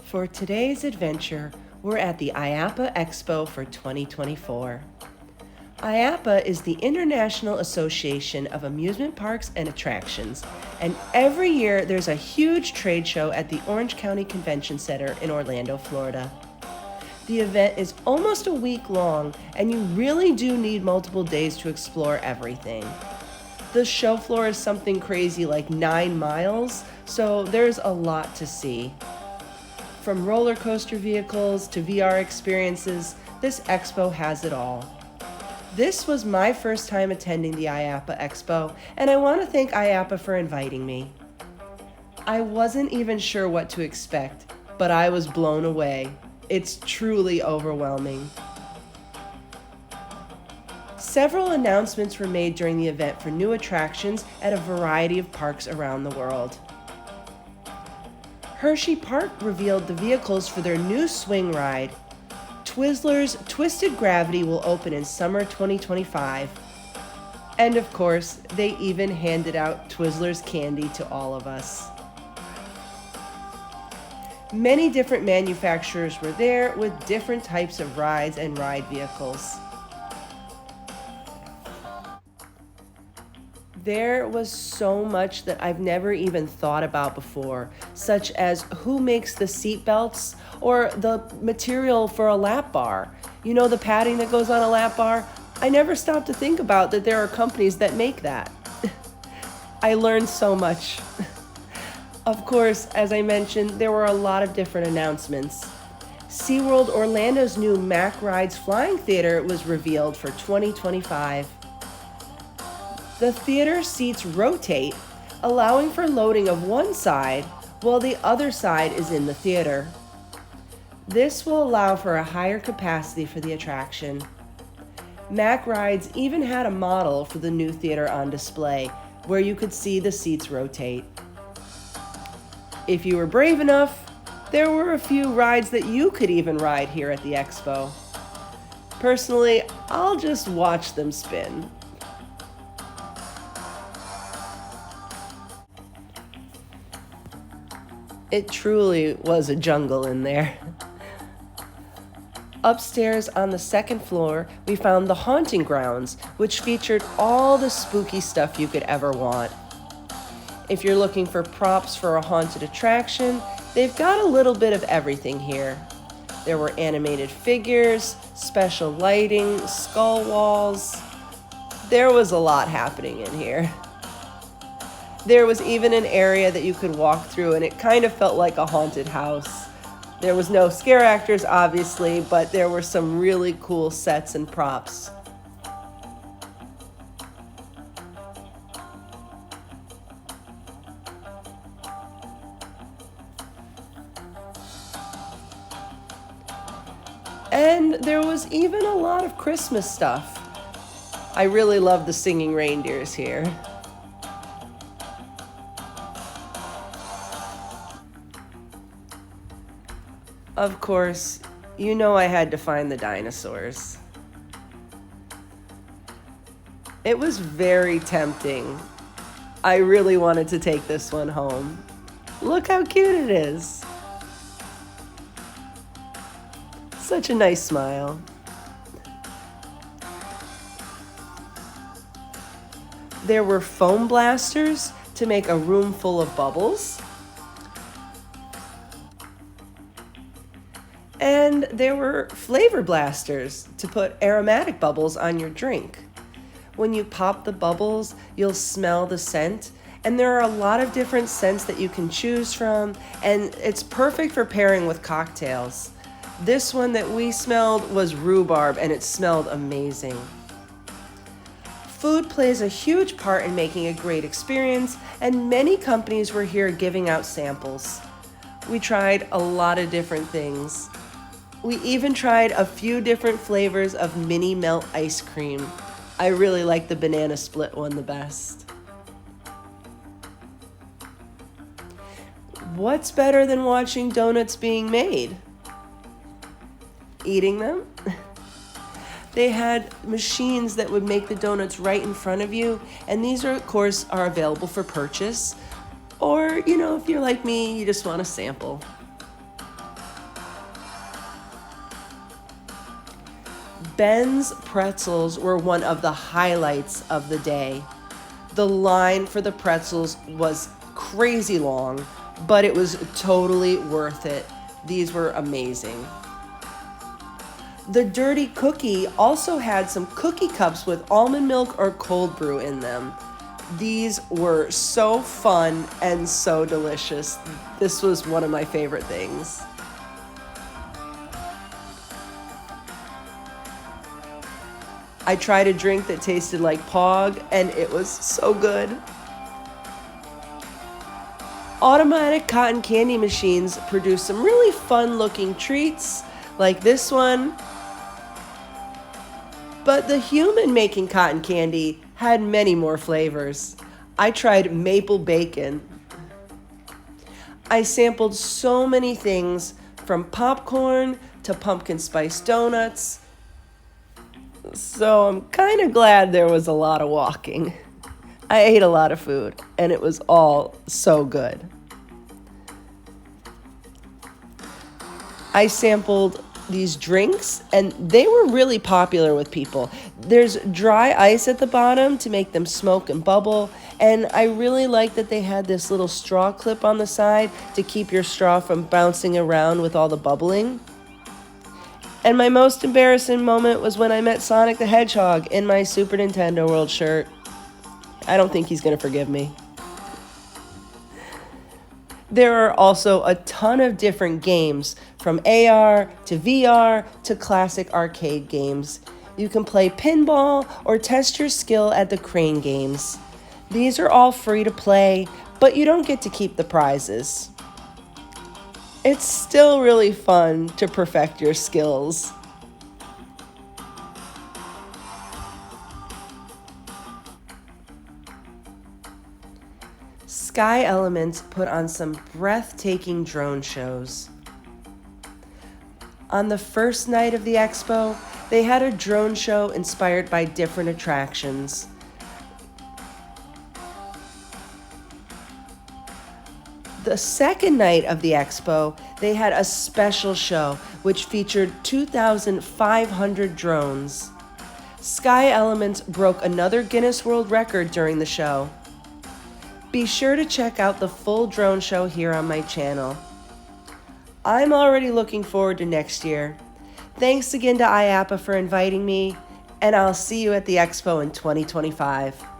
For today's adventure, we're at the IAAPA Expo for 2024. IAAPA is the International Association of Amusement Parks and Attractions, and every year there's a huge trade show at the Orange County Convention Center in Orlando, Florida. The event is almost a week long, and you really do need multiple days to explore everything. The show floor is something crazy like 9 miles, so there's a lot to see. From roller coaster vehicles to VR experiences, this expo has it all. This was my first time attending the IAAPA Expo, and I want to thank IAAPA for inviting me. I wasn't even sure what to expect, but I was blown away. It's truly overwhelming. Several announcements were made during the event for new attractions at a variety of parks around the world. Hershey Park revealed the vehicles for their new swing ride. Twizzlers Twisted Gravity will open in summer 2025. And of course, they even handed out Twizzlers candy to all of us. Many different manufacturers were there with different types of rides and ride vehicles. There was so much that I've never even thought about before, such as who makes the seat belts or the material for a lap bar. You know, the padding that goes on a lap bar? I never stopped to think about that there are companies that make that. I learned so much. Of course, as I mentioned, there were a lot of different announcements. SeaWorld Orlando's new Mack Rides Flying Theater was revealed for 2025. The theater seats rotate, allowing for loading of one side while the other side is in the theater. This will allow for a higher capacity for the attraction. Mack Rides even had a model for the new theater on display, where you could see the seats rotate. If you were brave enough, there were a few rides that you could even ride here at the expo. Personally, I'll just watch them spin. It truly was a jungle in there. Upstairs on the second floor, we found the Haunting Grounds, which featured all the spooky stuff you could ever want. If you're looking for props for a haunted attraction, they've got a little bit of everything here. There were animated figures, special lighting, skull walls. There was a lot happening in here. There was even an area that you could walk through, and it kind of felt like a haunted house. There was no scare actors, obviously, but there were some really cool sets and props. And there was even a lot of Christmas stuff. I really love the singing reindeers here. Of course, you know I had to find the dinosaurs. It was very tempting. I really wanted to take this one home. Look how cute it is. Such a nice smile. There were foam blasters to make a room full of bubbles. And there were flavor blasters to put aromatic bubbles on your drink. When you pop the bubbles, you'll smell the scent, and there are a lot of different scents that you can choose from, and it's perfect for pairing with cocktails. This one that we smelled was rhubarb, and it smelled amazing. Food plays a huge part in making a great experience, and many companies were here giving out samples. We tried a lot of different things. We even tried a few different flavors of mini melt ice cream. I really like the banana split one the best. What's better than watching donuts being made? Eating them? They had machines that would make the donuts right in front of you, and these are, of course, are available for purchase. Or, if you're like me, you just want a sample. Ben's pretzels were one of the highlights of the day. The line for the pretzels was crazy long, but it was totally worth it. These were amazing. The Dirty Cookie also had some cookie cups with almond milk or cold brew in them. These were so fun and so delicious. This was one of my favorite things. I tried a drink that tasted like Pog, and it was so good. Automatic cotton candy machines produce some really fun-looking treats, like this one. But the human making cotton candy had many more flavors. I tried maple bacon. I sampled so many things, from popcorn to pumpkin spice donuts. So I'm kind of glad there was a lot of walking. I ate a lot of food, and it was all so good. I sampled these drinks, and they were really popular with people. There's dry ice at the bottom to make them smoke and bubble, and I really like that they had this little straw clip on the side to keep your straw from bouncing around with all the bubbling. And my most embarrassing moment was when I met Sonic the Hedgehog in my Super Nintendo World shirt. I don't think he's going to forgive me. There are also a ton of different games, from AR to VR to classic arcade games. You can play pinball or test your skill at the crane games. These are all free to play, but you don't get to keep the prizes. It's still really fun to perfect your skills. Sky Elements put on some breathtaking drone shows. On the first night of the expo, they had a drone show inspired by different attractions. The second night of the expo, they had a special show which featured 2,500 drones. Sky Elements broke another Guinness World Record during the show. Be sure to check out the full drone show here on my channel. I'm already looking forward to next year. Thanks again to IAAPA for inviting me, and I'll see you at the expo in 2025.